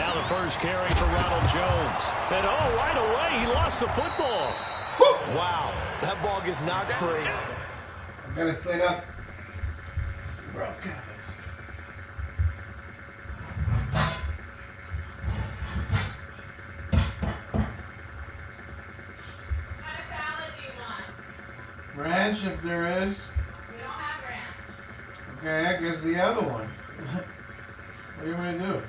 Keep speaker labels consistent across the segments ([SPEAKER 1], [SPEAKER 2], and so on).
[SPEAKER 1] Now the first carry for Ronald Jones. And oh, right away, he lost the football.
[SPEAKER 2] Wow, that ball gets knocked free.
[SPEAKER 3] I gotta set up. Broke guys. Ranch, if there is.
[SPEAKER 4] We don't have ranch.
[SPEAKER 3] Okay, I guess the other one. What do you want to do?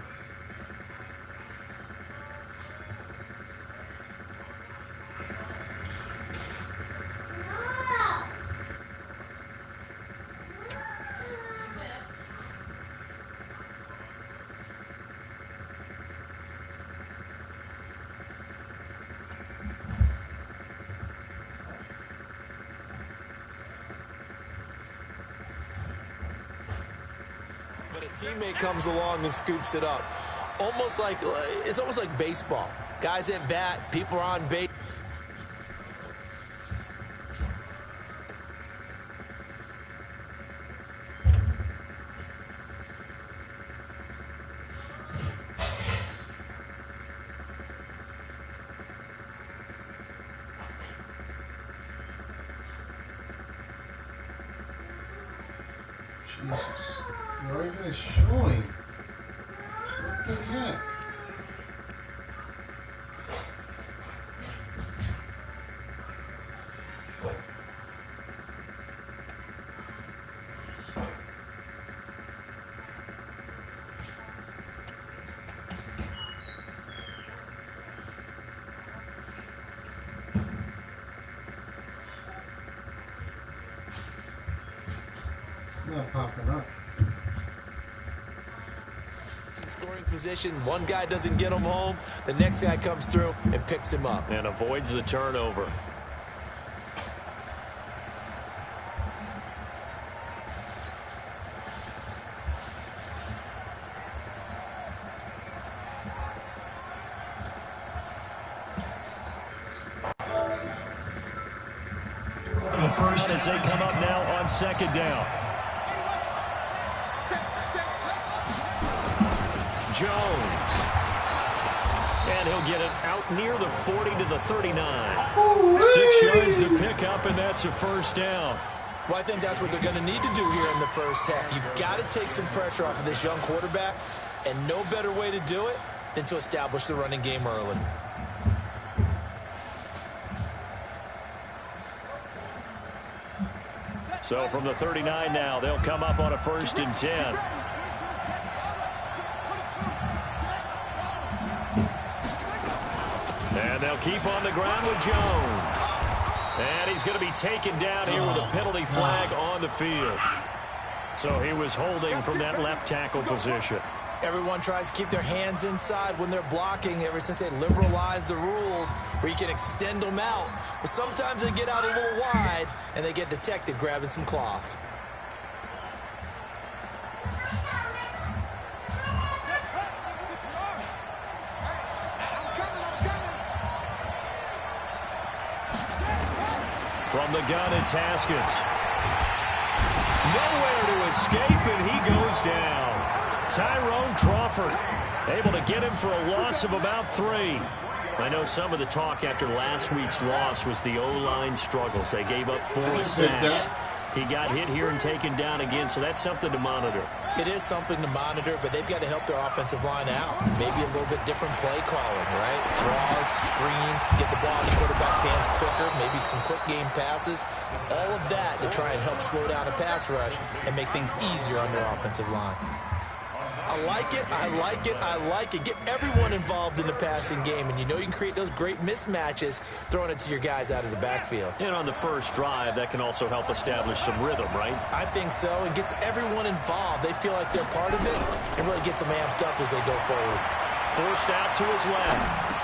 [SPEAKER 2] But a teammate comes along and scoops it up. It's almost like baseball. Guys at bat, people are on base.
[SPEAKER 3] Jesus. Why isn't it showing? What the heck? It's not popping up.
[SPEAKER 2] In scoring position, one guy doesn't get him home, the next guy comes through and picks him up.
[SPEAKER 1] And avoids the turnover. The first as they come up now on second down. Jones. And he'll get it out near the 40 to the 39. 6 yards to pick up, and that's a first down.
[SPEAKER 2] Well, I think that's what they're going to need to do here in the first half. You've got to take some pressure off of this young quarterback, and no better way to do it than to establish the running game early.
[SPEAKER 1] So from the 39 now, they'll come up on a 1st and 10. And they'll keep on the ground with Jones. And he's going to be taken down here with a penalty flag on the field. So he was holding from that left tackle position.
[SPEAKER 2] Everyone tries to keep their hands inside when they're blocking ever since they liberalized the rules where you can extend them out. But sometimes they get out a little wide and they get detected grabbing some cloth.
[SPEAKER 1] From the gun, it's Haskins. Nowhere to escape, and he goes down. Tyrone Crawford able to get him for a loss of about 3. I know some of the talk after last week's loss was the O-line struggles. They gave up 4 sacks. He got hit here and taken down again, so that's something to monitor.
[SPEAKER 2] It is something to monitor, but they've got to help their offensive line out. Maybe a little bit different play calling, right? Draws, screens, get the ball in the quarterback's hands quicker, maybe some quick game passes. All of that to try and help slow down a pass rush and make things easier on their offensive line. I like it, I like it, I like it. Get everyone involved in the passing game, and you know you can create those great mismatches throwing it to your guys out of the backfield.
[SPEAKER 1] And on the first drive, that can also help establish some rhythm, right?
[SPEAKER 2] I think so. It gets everyone involved. They feel like they're part of it. It really gets them amped up as they go forward.
[SPEAKER 1] Forced out to his left.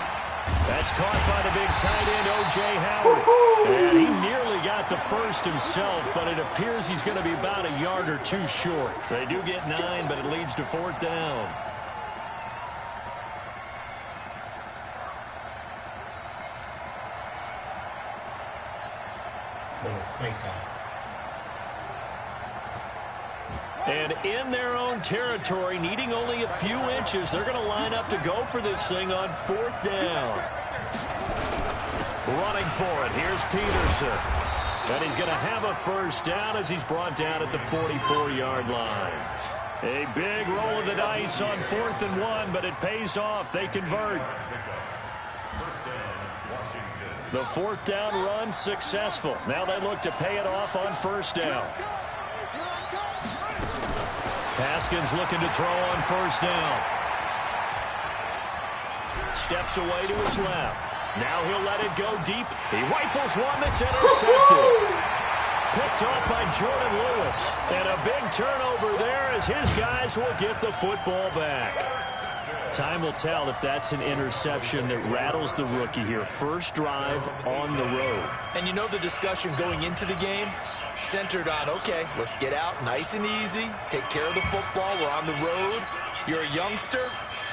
[SPEAKER 1] That's caught by the big tight end, O.J. Howard. And he nearly got the first himself, but it appears he's going to be about a yard or 2 short. They do get 9, but it leads to 4th down.
[SPEAKER 3] Little fake out.
[SPEAKER 1] And in their own territory, needing only a few inches, they're going to line up to go for this thing on 4th down. Running for it, here's Peterson. And he's going to have a first down as he's brought down at the 44-yard line. A big roll of the dice on 4th and 1, but it pays off. They convert. The 4th down run successful. Now they look to pay it off on 1st down. Haskins looking to throw on 1st down. Steps away to his left. Now he'll let it go deep. He rifles one that's intercepted. Picked off by Jordan Lewis. And a big turnover there as his guys will get the football back. Time will tell if that's an interception that rattles the rookie here. First drive on the road.
[SPEAKER 2] And you know the discussion going into the game centered on, okay, let's get out nice and easy, take care of the football, we're on the road, you're a youngster,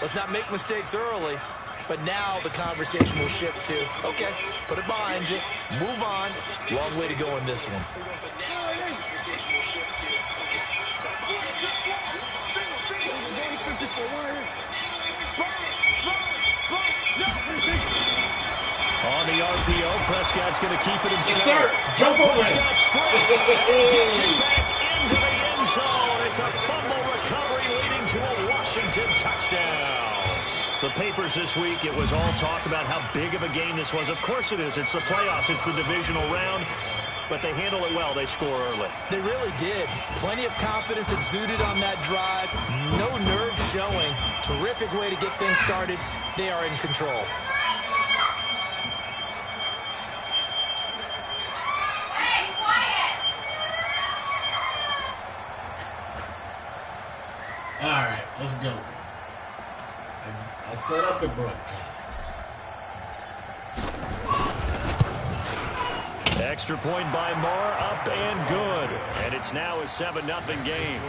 [SPEAKER 2] let's not make mistakes early. But now the conversation will shift to, okay, put it behind you, move on. Long way to go in this one.
[SPEAKER 1] On the RPO, Prescott's going to keep it himself.
[SPEAKER 3] Yes, sir. Jump over it.
[SPEAKER 1] Gets it back into the end zone. It's a fumble recovery leading to a Washington touchdown. The papers this week, it was all talk about how big of a game this was. Of course it is. It's the playoffs. It's the divisional round. But they handle it well. They score early.
[SPEAKER 2] They really did. Plenty of confidence exuded on that drive. No nerves showing. Terrific way to get things started. They are in control.
[SPEAKER 4] Hey, quiet!
[SPEAKER 3] All right, let's go. I set up the brook.
[SPEAKER 1] Extra point by Marr, up and good. And it's now a 7-0 game.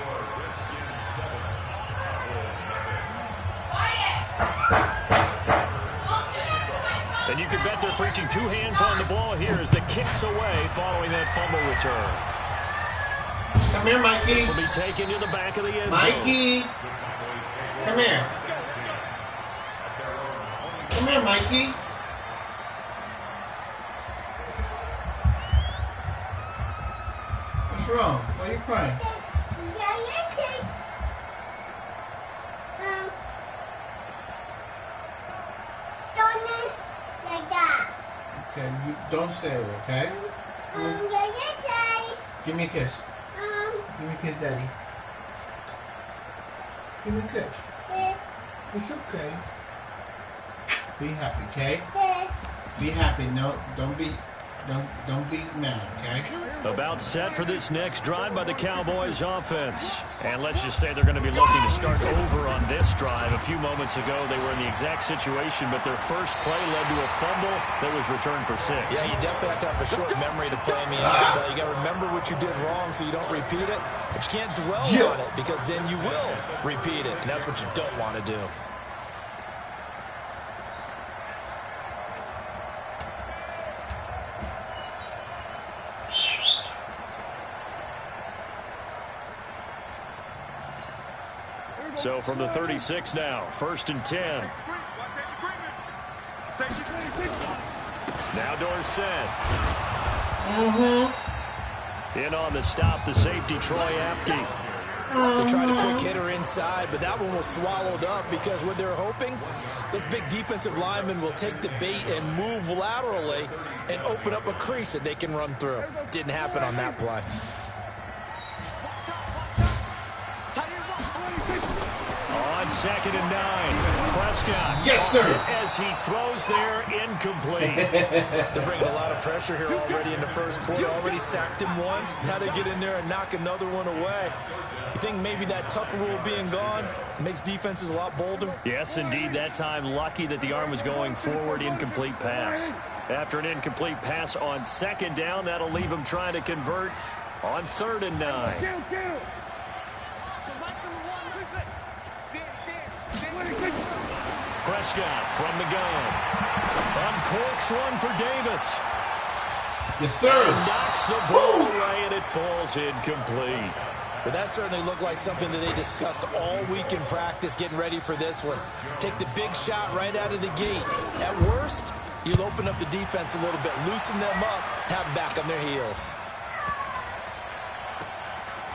[SPEAKER 1] And you can bet they're preaching 2 hands on the ball here as the kick's away following that fumble return.
[SPEAKER 3] Come here, Mikey.
[SPEAKER 1] This will be taken to the back of the end zone.
[SPEAKER 3] Mikey. Come here. Come here, Mikey. What's wrong? Why are you crying? Okay, you don't say it, okay? Give me a kiss. Give me a kiss, Daddy. Give me a kiss. It's okay. Be happy, okay? Be happy. No, don't be mad, okay?
[SPEAKER 1] About set for this next drive by the Cowboys offense. And let's just say they're going to be looking to start over on this drive. A few moments ago, they were in the exact situation, but their first play led to a fumble that was returned for 6.
[SPEAKER 2] Yeah, you definitely have to have a short memory to play in the NFL. You got to remember what you did wrong so you don't repeat it, but you can't dwell on it because then you will repeat it, and that's what you don't want to do.
[SPEAKER 1] So from the 36 now, 1st and 10. Now Dorsett. In on the stop, the safety, Troy Apke.
[SPEAKER 2] They tried a quick hitter inside, but that one was swallowed up because what they're hoping, those big defensive linemen will take the bait and move laterally and open up a crease that they can run through. Didn't happen on that play.
[SPEAKER 1] On 2nd and 9, Prescott.
[SPEAKER 3] Yes, sir.
[SPEAKER 1] As he throws there, incomplete.
[SPEAKER 2] They're bringing a lot of pressure here already in the first quarter. Already sacked him once. Now they get in there and knock another one away. You think maybe that Tucker rule being gone makes defenses a lot bolder?
[SPEAKER 1] Yes, indeed. That time, lucky that the arm was going forward. Incomplete pass. After an incomplete pass on 2nd down, that'll leave him trying to convert on 3rd and 9. Prescott from the gun. Uncorks one for Davis.
[SPEAKER 3] Yes, sir.
[SPEAKER 1] And knocks the ball away, and it falls incomplete.
[SPEAKER 2] Well, that certainly looked like something that they discussed all week in practice getting ready for this one. Take the big shot right out of the gate. At worst, you'll open up the defense a little bit, loosen them up, have them back on their heels.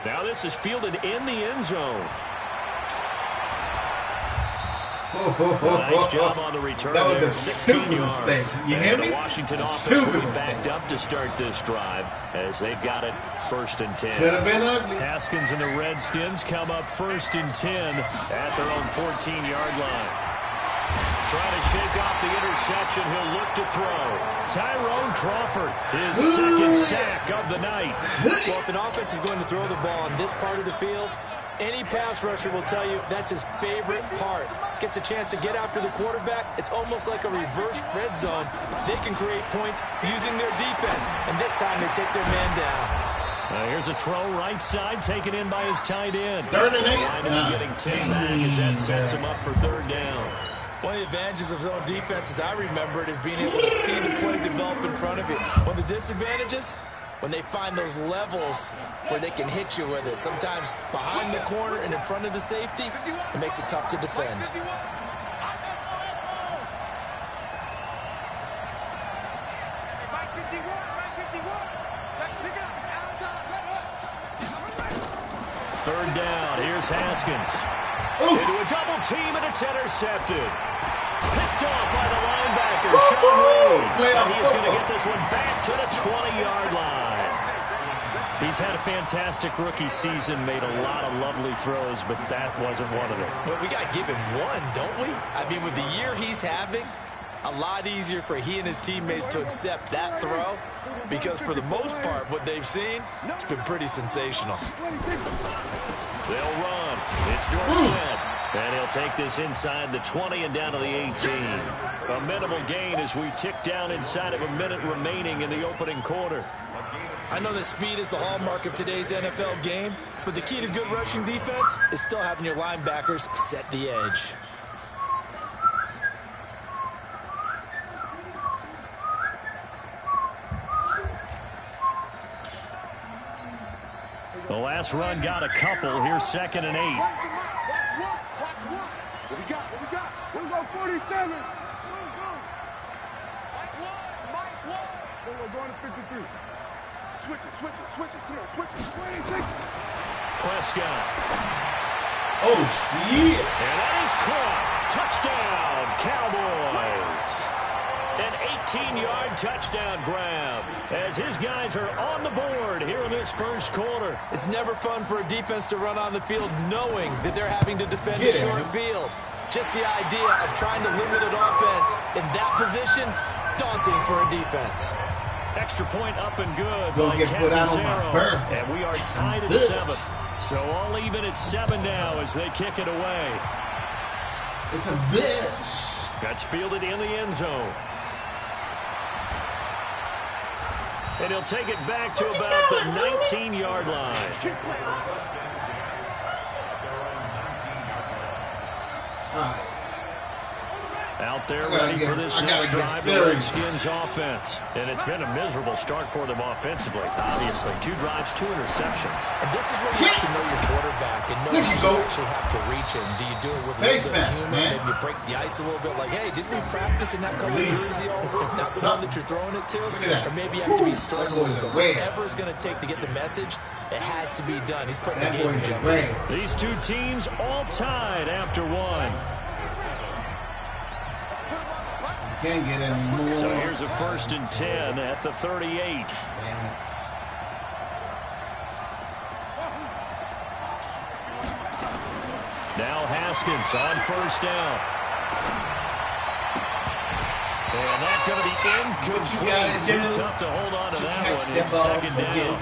[SPEAKER 1] Now this is fielded in the end zone. Nice job on the return.
[SPEAKER 3] That was
[SPEAKER 1] there.
[SPEAKER 3] a
[SPEAKER 1] 16
[SPEAKER 3] stupid
[SPEAKER 1] yards.
[SPEAKER 3] mistake. You hear me?
[SPEAKER 1] The Washington offense
[SPEAKER 3] Stupid
[SPEAKER 1] will be
[SPEAKER 3] mistake.
[SPEAKER 1] backed up to start this drive as they've got it 1st and 10.
[SPEAKER 3] Could have been ugly.
[SPEAKER 1] Haskins and the Redskins come up 1st and 10 at their own 14-yard line. Trying to shake off the interception. He'll look to throw. Tyrone Crawford, his second sack of the night.
[SPEAKER 2] Well, if an offense is going to throw the ball on this part of the field, any pass rusher will tell you that's his favorite part. Gets a chance to get after the quarterback. It's almost like a reverse red zone. They can create points using their defense, and this time they take their man down.
[SPEAKER 1] Here's a throw right side, taken in by his tight end.
[SPEAKER 3] 3rd and 8.
[SPEAKER 1] Wind up getting 10 back as that sets him up for 3rd down.
[SPEAKER 2] One of the advantages of zone defense, as I remember it, is being able to see the play develop in front of you. One of the disadvantages, when they find those levels where they can hit you with it. Sometimes behind the corner and in front of the safety, it makes it tough to defend.
[SPEAKER 1] Third down. Here's Haskins. Into a double team, and it's intercepted. Picked off by the linebacker, Sean Reed. And he's going to get this one back to the 20-yard line. He's had a fantastic rookie season, made a lot of lovely throws, but that wasn't one of them.
[SPEAKER 2] Well, we got to give him one, don't we? I mean, with the year he's having, a lot easier for he and his teammates to accept that throw, because for the most part, what they've seen, it's been pretty sensational.
[SPEAKER 1] They'll run. It's Dorsett. And he'll take this inside the 20 and down to the 18. A minimal gain as we tick down inside of a minute remaining in the opening quarter.
[SPEAKER 2] I know that speed is the hallmark of today's NFL game, but the key to good rushing defense is still having your linebackers set the edge.
[SPEAKER 1] The last run got a couple. Here's 2nd and 8.
[SPEAKER 5] What we got? We'll go 47. We're going to 53. Switch it. Come on, switch it. 26.
[SPEAKER 1] Prescott.
[SPEAKER 3] Oh, shit.
[SPEAKER 1] And that is caught. Touchdown, Cowboys. An 18-yard touchdown grab as his guys are on the board here in this first quarter.
[SPEAKER 2] It's never fun for a defense to run on the field knowing that they're having to defend a short field. Just the idea of trying to limit an offense in that position, daunting for a defense.
[SPEAKER 1] Extra point up and good
[SPEAKER 3] Gonna
[SPEAKER 1] by
[SPEAKER 3] get put out on my
[SPEAKER 1] Catanzaro.
[SPEAKER 3] birthday.
[SPEAKER 1] And we are tied at 7. So all even at 7 now as they kick it away.
[SPEAKER 3] It's a bitch.
[SPEAKER 1] That's fielded in the end zone. And he'll take it back to about the 19-yard line.
[SPEAKER 3] All right.
[SPEAKER 1] Out there ready for this next drive, the Redskins offense. And it's been a miserable start for them offensively, obviously. 2 drives, 2 interceptions.
[SPEAKER 2] And this is where you have to know your quarterback and know how you actually have to reach him. Do you do it with a little bit of humor? Maybe you break the ice a little bit like, hey, didn't we practice in that color jersey all week? Not the one that you're throwing it to? Or maybe you have to be stern with it. Whatever it's going to take to get the message, it has to be done. He's putting the game in jeopardy.
[SPEAKER 1] These 2 teams all tied after 1.
[SPEAKER 3] Can't get any more.
[SPEAKER 1] So here's a 1st and 10 at the 38.
[SPEAKER 3] Damn it.
[SPEAKER 1] Now Haskins on 1st down. And that's going to be incomplete. Too tough to hold on to that one. It's 2nd down.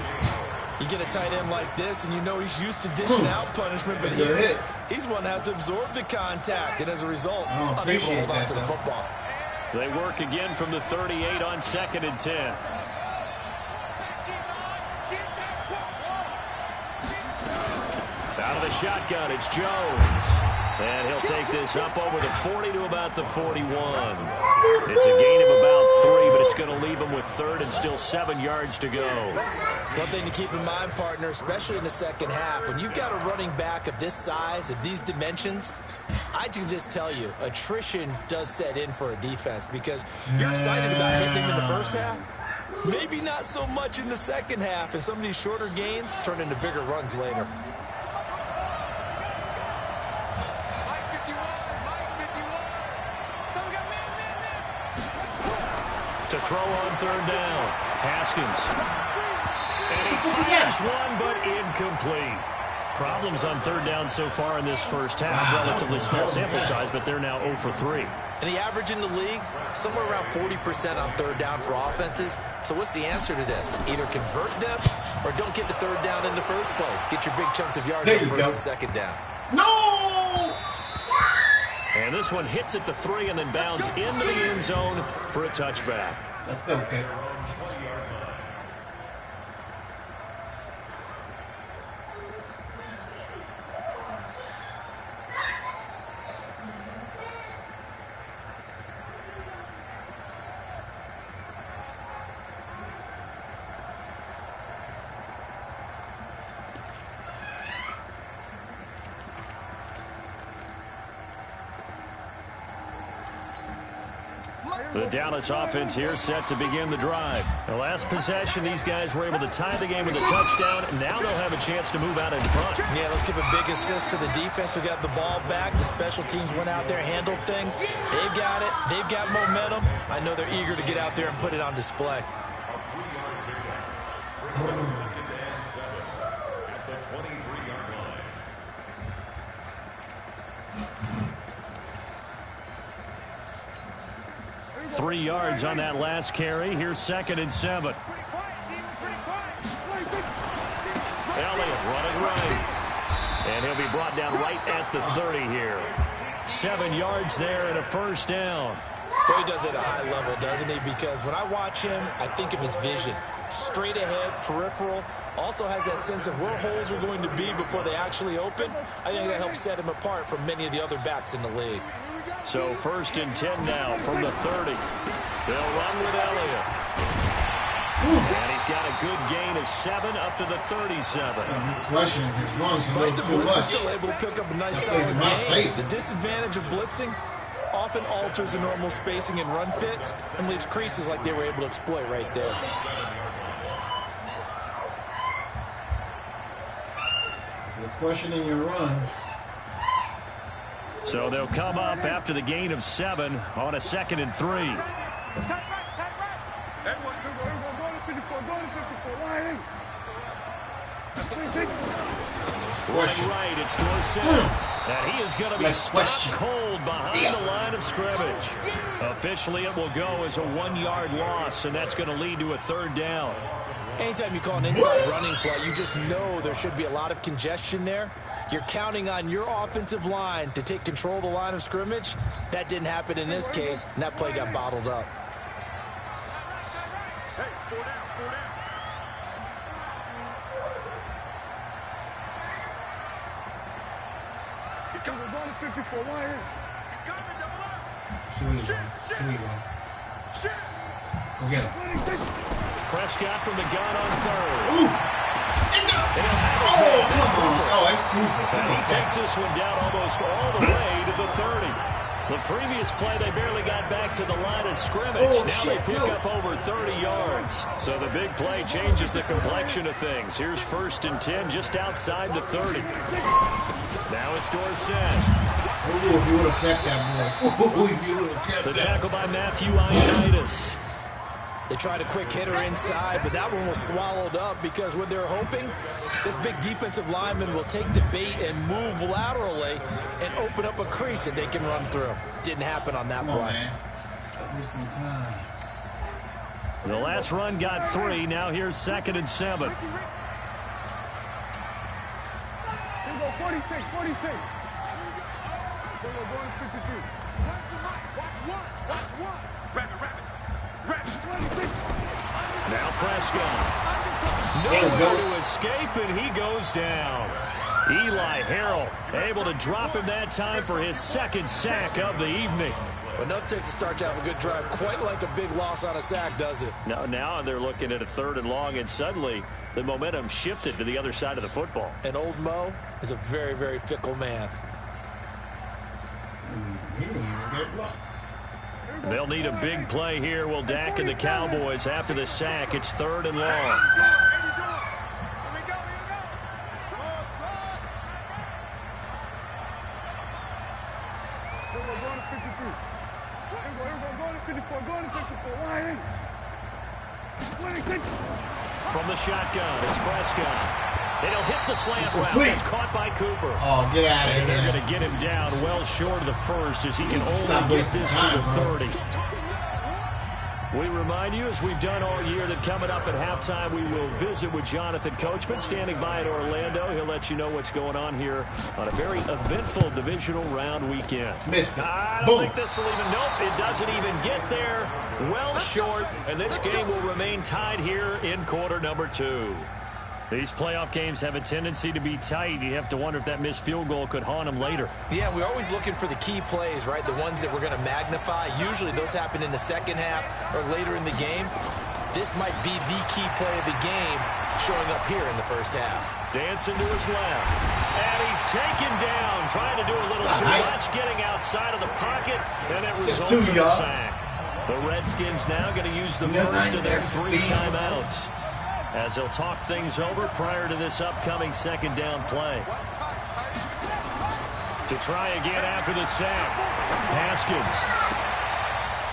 [SPEAKER 2] You get a tight end like this, and you know he's used to dishing out punishment, but here, he's one that has to absorb the contact, and as a result, unable to hold on to the football.
[SPEAKER 1] They work again from the 38 on 2nd and 10. Out of the shotgun, it's Jones. And he'll take this up over the 40 to about the 41. It's a gain of about 3, but it's going to leave him with 3rd and still 7 yards to go.
[SPEAKER 2] One thing to keep in mind, partner, especially in the second half, when you've got a running back of this size, of these dimensions, I can just tell you, attrition does set in for a defense because you're excited about hitting him in the first half. Maybe not so much in the second half, and some of these shorter gains turn into bigger runs later.
[SPEAKER 1] To throw on third down, Haskins. And he fires one, but incomplete. Problems on third down so far in this first half. Relatively small sample size, but they're now 0 for 3.
[SPEAKER 2] And the average in the league, somewhere around 40% on third down for offenses. So what's the answer to this? Either convert them or don't get the third down in the first place. Get your big chunks of yards on first and second down.
[SPEAKER 3] No!
[SPEAKER 1] And this one hits at the 3 and then bounds into the end zone for a touchback.
[SPEAKER 3] That's okay.
[SPEAKER 1] The Dallas offense here set to begin the drive. The last possession, these guys were able to tie the game with a touchdown. Now they'll have a chance to move out in front.
[SPEAKER 2] Yeah, let's give a big assist to the defense who got the ball back. The special teams went out there, handled things. They've got it. They've got momentum. I know they're eager to get out there and put it on display.
[SPEAKER 1] Three yards on that last carry. Here's 2nd and 7. Elliott running right. And he'll be brought down right at the 30 here. 7 yards there and a first down.
[SPEAKER 2] Well, he does it at a high level, doesn't he? Because when I watch him, I think of his vision. Straight ahead, peripheral. Also has that sense of where holes are going to be before they actually open. I think that helps set him apart from many of the other backs in the league.
[SPEAKER 1] So 1st and 10 now from the 30. They'll run with Elliott. And he's got a good gain of 7 up to the 37.
[SPEAKER 3] Rushing his runs a little too much.
[SPEAKER 2] He's still able to pick up a nice solid gain. The disadvantage of blitzing often alters the normal spacing and run fits and leaves creases like they were able to exploit right there.
[SPEAKER 3] You're questioning your runs.
[SPEAKER 1] So they'll come up after the gain of 7 on a 2nd and 3.
[SPEAKER 5] Everyone, go to 54, go to 54, line in.
[SPEAKER 1] Right, it's Dorsett. And he is going to be stuck cold behind the line of scrimmage. Officially, it will go as a 1-yard loss, and that's going to lead to a 3rd down.
[SPEAKER 2] Anytime you call an inside running play, you just know there should be a lot of congestion there. You're counting on your offensive line to take control of the line of scrimmage. That didn't happen in this case, and that play got bottled up.
[SPEAKER 5] Hey, 4 down, 4 down. He's coming, going to 54, line in. He's coming, double up.
[SPEAKER 3] Sweet one.
[SPEAKER 5] Shit.
[SPEAKER 3] Go get him.
[SPEAKER 1] Prescott from the gun on 3rd.
[SPEAKER 3] Ooh. Oh, that's Cooper.
[SPEAKER 1] And he takes this one down almost all the way to the 30. The previous play, they barely got back to the line of scrimmage. Now they pick up over 30 yards. So the big play changes the complexion of things. Here's 1st and 10 just outside the 30. Now it's Dorsett.
[SPEAKER 3] Ooh, if you would have kept that boy. Ooh, if you would have kept that.
[SPEAKER 1] The tackle by Matthew Ioannidis.
[SPEAKER 2] They tried a quick hitter inside, but that one was swallowed up because what they're hoping, this big defensive lineman will take the bait and move laterally and open up a crease that they can run through. Didn't happen on that play.
[SPEAKER 3] Stop wasting time.
[SPEAKER 1] The last run got 3. Now here's 2nd and 7.
[SPEAKER 5] Here we go, 46, 46. So we're going to 52. Watch one. Rapid.
[SPEAKER 1] Now Prescott. Nowhere to escape, and he goes down. Eli Harrell able to drop him that time for his 2nd sack of the evening.
[SPEAKER 2] Well, nothing takes a start to have a good drive, quite like a big loss on a sack, does it?
[SPEAKER 1] No, now they're looking at a 3rd and long, and suddenly the momentum shifted to the other side of the football.
[SPEAKER 2] And old Mo is a very, very fickle man.
[SPEAKER 3] He didn't even get blocked.
[SPEAKER 1] They'll need a big play here. Will Dak and the Cowboys after the sack. It's 3rd and long. From the shotgun, it's Prescott. It'll hit the slant route. It's caught by Cooper.
[SPEAKER 3] Oh, get out of here.
[SPEAKER 1] They're going to get him down well short of the first as he can only get this to the 30. We remind you, as we've done all year, that coming up at halftime, we will visit with Jonathan Coachman standing by in Orlando. He'll let you know what's going on here on a very eventful divisional round weekend.
[SPEAKER 3] Missed it.
[SPEAKER 1] I don't think this will even, nope, it doesn't even get there. Well short, and this game will remain tied here in quarter number 2. These playoff games have a tendency to be tight. You have to wonder if that missed field goal could haunt them later.
[SPEAKER 2] Yeah, we're always looking for the key plays, right? The ones that we're going to magnify. Usually those happen in the second half or later in the game. This might be the key play of the game showing up here in the first half.
[SPEAKER 1] Dancing to his left. And he's taken down, trying to do a little too much, getting outside of the pocket, and it results in a sack. The Redskins now going to use the first of their 3 timeouts, as they'll talk things over prior to this upcoming second down play. To try again after the sack, Haskins.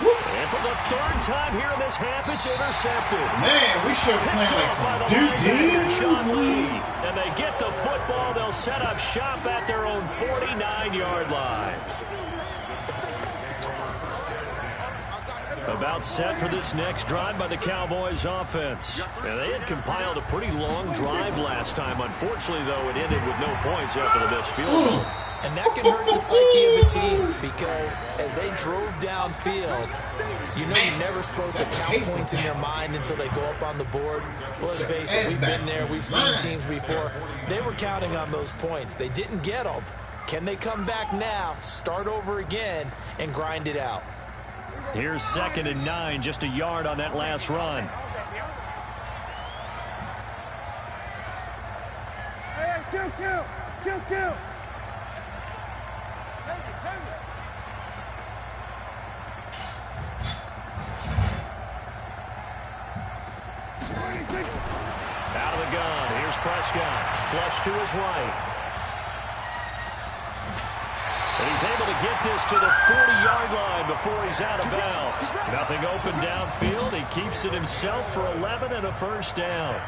[SPEAKER 1] And for the 3rd time here in this half, it's intercepted.
[SPEAKER 3] Man, we should play like some
[SPEAKER 1] Sean Lee. And they get the football. They'll set up shop at their own 49-yard line. About set for this next drive by the Cowboys offense. And they had compiled a pretty long drive last time. Unfortunately, though, it ended with no points after the missed field goal.
[SPEAKER 2] And that can hurt the psyche of a team because as they drove downfield, you know you're never supposed to count points in your mind until they go up on the board. Well, let's face it, we've been there. We've seen teams before. They were counting on those points. They didn't get them. Can they come back now, start over again, and grind it out?
[SPEAKER 1] Here's 2nd and 9, just a yard on that last run.
[SPEAKER 5] Hey, kill.
[SPEAKER 1] Out of the gun, here's Prescott. Flush to his right. And he's able to get this to the 40-yard line before he's out of bounds. Nothing open downfield. He keeps it himself for 11 and a first down.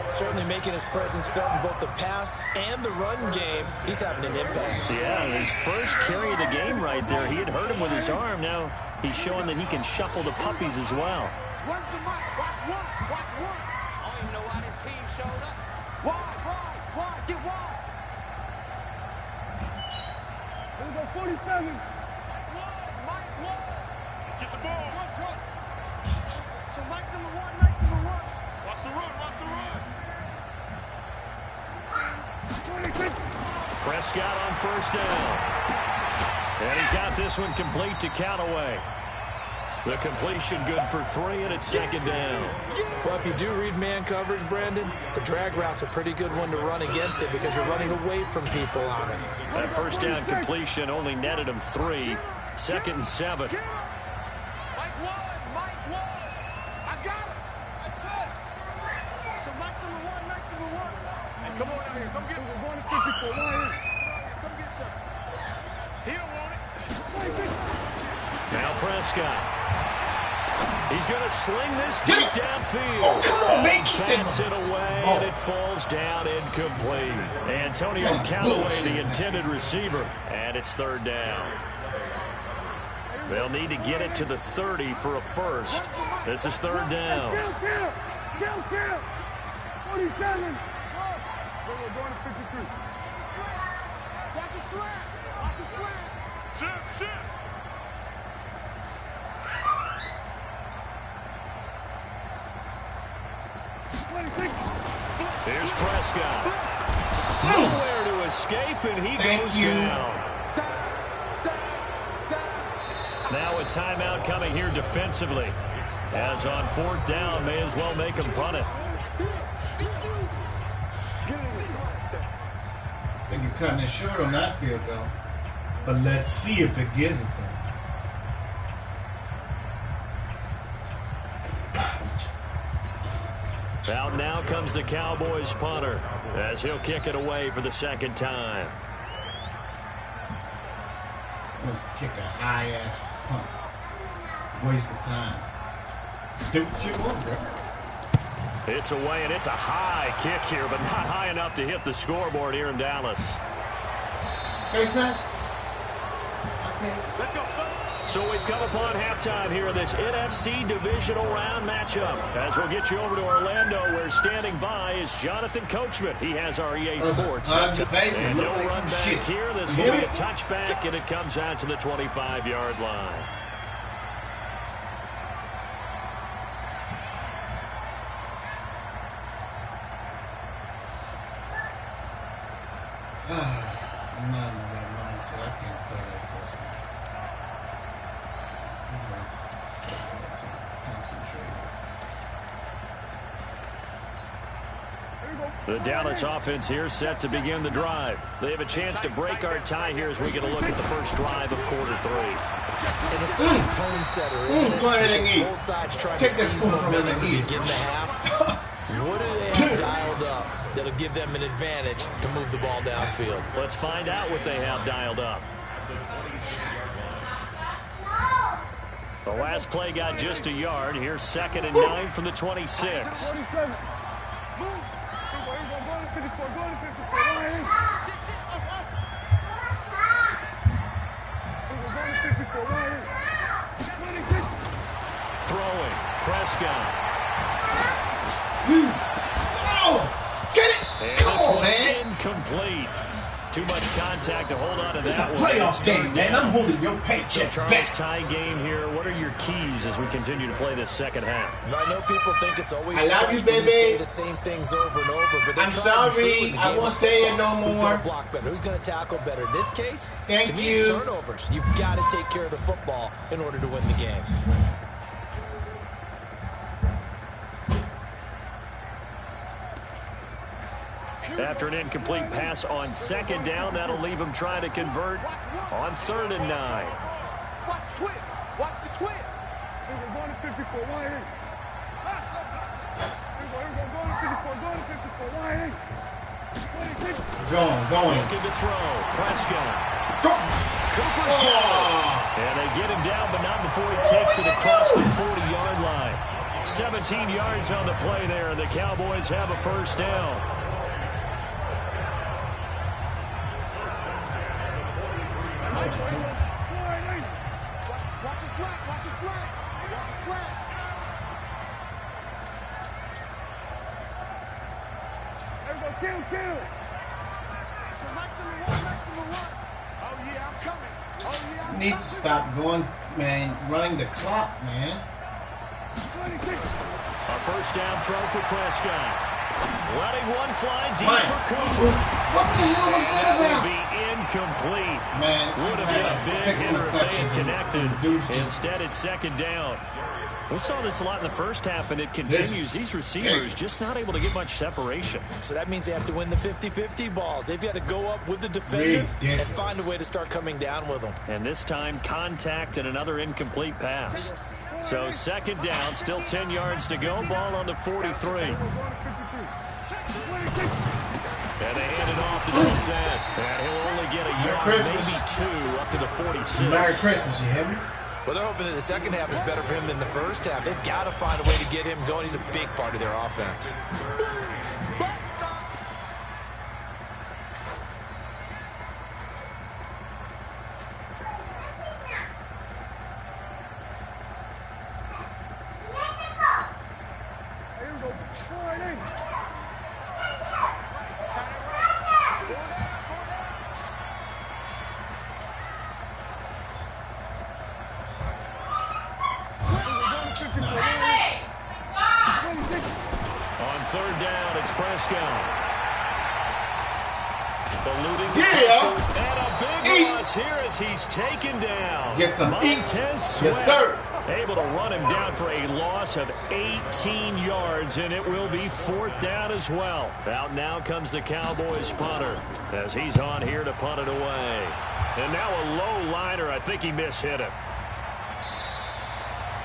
[SPEAKER 2] Certainly making his presence felt in both the pass and the run game. He's having an impact.
[SPEAKER 1] Yeah, his first carry of the game right there. He had hurt him with his arm. Now he's showing that he can shuffle the puppies as well.
[SPEAKER 5] Run the mic. Watch one. I don't even know why this team showed up. Wide. Get wide. Here we go, 47. Mike wide. Get the ball. Trump. So Mike's number one. Watch the run.
[SPEAKER 1] Prescott on first down. And he's got this one complete to Callaway. The completion good for 3, and it's 2nd down.
[SPEAKER 2] Well, if you do read man coverage, Brandon, the drag route's a pretty good one to run against it because you're running away from people on it.
[SPEAKER 1] That first down completion only netted him 3. 2nd and 7.
[SPEAKER 5] Mike wide. I got him. That's it. So Mike's number one. Hey, come on out here. Come get him. We're going to 54. Come get some. He don't want it.
[SPEAKER 1] Now Prescott. He's going to sling this deep downfield.
[SPEAKER 3] Oh, come on, make
[SPEAKER 1] Bats it away, and it falls down incomplete. Antonio Callaway, the intended receiver, and it's 3rd down. They'll need to get it to the 30 for a first. This is 3rd down.
[SPEAKER 5] Kill. 47. We're going to 53. Watch his slant. Shit.
[SPEAKER 1] Here's Prescott. Nowhere to escape, and he goes down. Now a timeout coming here defensively. As on 4th down, may as well make him punt it.
[SPEAKER 3] I think you're cutting it short on that field goal. But let's see if it gives it to him.
[SPEAKER 1] Out now comes the Cowboys punter as he'll kick it away for the 2nd time.
[SPEAKER 3] I'm gonna kick a high-ass punt. Waste of time. Do what you want, bro.
[SPEAKER 1] It's away, and it's a high kick here, but not high enough to hit the scoreboard here in Dallas.
[SPEAKER 3] Face mask. I'll take it.
[SPEAKER 5] Let's go.
[SPEAKER 1] So we've come upon halftime here in this NFC divisional round matchup. As we'll get you over to Orlando, where standing by is Jonathan Coachman. He has our EA Sports. And no
[SPEAKER 3] like
[SPEAKER 1] run back
[SPEAKER 3] shit.
[SPEAKER 1] here. This will be a touchback, and it comes out to the 25-yard line.
[SPEAKER 3] I'm not in the right mind, so I can't play like this, man. Concentrate.
[SPEAKER 1] The Dallas offense here set to begin the drive. They have a chance to break our tie here as we get a look at the first drive of quarter 3.
[SPEAKER 2] And it's such a tone setter, isn't it?
[SPEAKER 3] Go ahead and eat.
[SPEAKER 2] Both sides trying
[SPEAKER 3] Take
[SPEAKER 2] to
[SPEAKER 3] this
[SPEAKER 2] seize
[SPEAKER 3] spoon from
[SPEAKER 2] momentum
[SPEAKER 3] and
[SPEAKER 2] to
[SPEAKER 3] eat.
[SPEAKER 2] begin the half. What do they have dialed up that'll give them an advantage to move the ball downfield?
[SPEAKER 1] Let's find out what they have dialed up. The last play got just a yard. Here's 2nd and 9 from the 26. Throwing. Prescott.
[SPEAKER 3] Oh, get it!
[SPEAKER 1] And
[SPEAKER 3] Come
[SPEAKER 1] this
[SPEAKER 3] on,
[SPEAKER 1] one
[SPEAKER 3] man.
[SPEAKER 1] incomplete. Too much contact to hold on to
[SPEAKER 3] It's a
[SPEAKER 1] that one.
[SPEAKER 3] playoff game, man. I'm holding your
[SPEAKER 1] So
[SPEAKER 3] paycheck
[SPEAKER 1] Charles,
[SPEAKER 3] back.
[SPEAKER 1] tie game here. What are your keys as we continue to play this second half?
[SPEAKER 2] I know people think it's always
[SPEAKER 3] I love you,
[SPEAKER 2] trite when
[SPEAKER 3] baby.
[SPEAKER 2] say the same things over and over, but they're
[SPEAKER 3] I'm
[SPEAKER 2] trying to be true
[SPEAKER 3] sorry.
[SPEAKER 2] in the
[SPEAKER 3] I
[SPEAKER 2] game
[SPEAKER 3] won't
[SPEAKER 2] of
[SPEAKER 3] say it
[SPEAKER 2] football.
[SPEAKER 3] no
[SPEAKER 2] Who's
[SPEAKER 3] more.
[SPEAKER 2] going to block better? Who's going to tackle better? In this case,
[SPEAKER 3] Thank
[SPEAKER 2] to me,
[SPEAKER 3] you.
[SPEAKER 2] it's turnovers. You've got to take care of the football in order to win the game.
[SPEAKER 1] After an incomplete pass on 2nd down, that'll leave him trying to convert on 3rd and 9.
[SPEAKER 5] Watch the twist. Watch the twist. We're going to 54. Why ain't? We're going to 54. Going to 54. Why ain't?
[SPEAKER 3] Going.
[SPEAKER 1] Looking to throw. Prescott.
[SPEAKER 3] Go.
[SPEAKER 1] Cooper's got it. And they get him down, but not before he takes it across the 40-yard line. 17 yards on the play there, and the Cowboys have a first down.
[SPEAKER 5] Watch the slack. Watch the slack. Watch the slack. There we go. Kill. So next to the one. Oh, yeah, I'm coming.
[SPEAKER 3] Need to stop going, man. Running the clock, man.
[SPEAKER 1] A first down throw for Prescott. Letting one fly deep for Cooper.
[SPEAKER 3] What the hell was that
[SPEAKER 1] That
[SPEAKER 3] about?
[SPEAKER 1] would be incomplete.
[SPEAKER 3] Man,
[SPEAKER 1] Would have
[SPEAKER 3] I've
[SPEAKER 1] been
[SPEAKER 3] had
[SPEAKER 1] a
[SPEAKER 3] like
[SPEAKER 1] big
[SPEAKER 3] 6
[SPEAKER 1] hitter if they
[SPEAKER 3] interceptions
[SPEAKER 1] had connected.
[SPEAKER 3] and dudes just-
[SPEAKER 1] Instead, it's 2nd down. We saw this a lot in the first half, and it continues. These receivers just not able to get much separation.
[SPEAKER 2] So that means they have to win the 50-50 balls. They've got to go up with the defender
[SPEAKER 3] Ridiculous.
[SPEAKER 2] and find a way to start coming down with them.
[SPEAKER 1] And this time, contact and another incomplete pass. So 2nd down, still 10 yards to go. Ball on the 43. And they hand it off to Dissent. And he'll only get a yard,
[SPEAKER 3] Christmas.
[SPEAKER 1] maybe 2, up to the 46.
[SPEAKER 3] Merry Christmas, you hear me?
[SPEAKER 2] Well, they're hoping that the second half is better for him than the first half. They've got to find a way to get him going. He's a big part of their offense.
[SPEAKER 1] On 3rd down, it's Prescott. Eluding the
[SPEAKER 3] Yeah.
[SPEAKER 1] pressure, and a big loss here as he's taken down.
[SPEAKER 3] Get some eats.
[SPEAKER 1] Yes,
[SPEAKER 3] sir.
[SPEAKER 1] Able to run him down for a loss of 18 yards, and it will be 4th down as well. Out now comes the Cowboys punter as he's on here to punt it away. And now a low liner. I think he mishit it.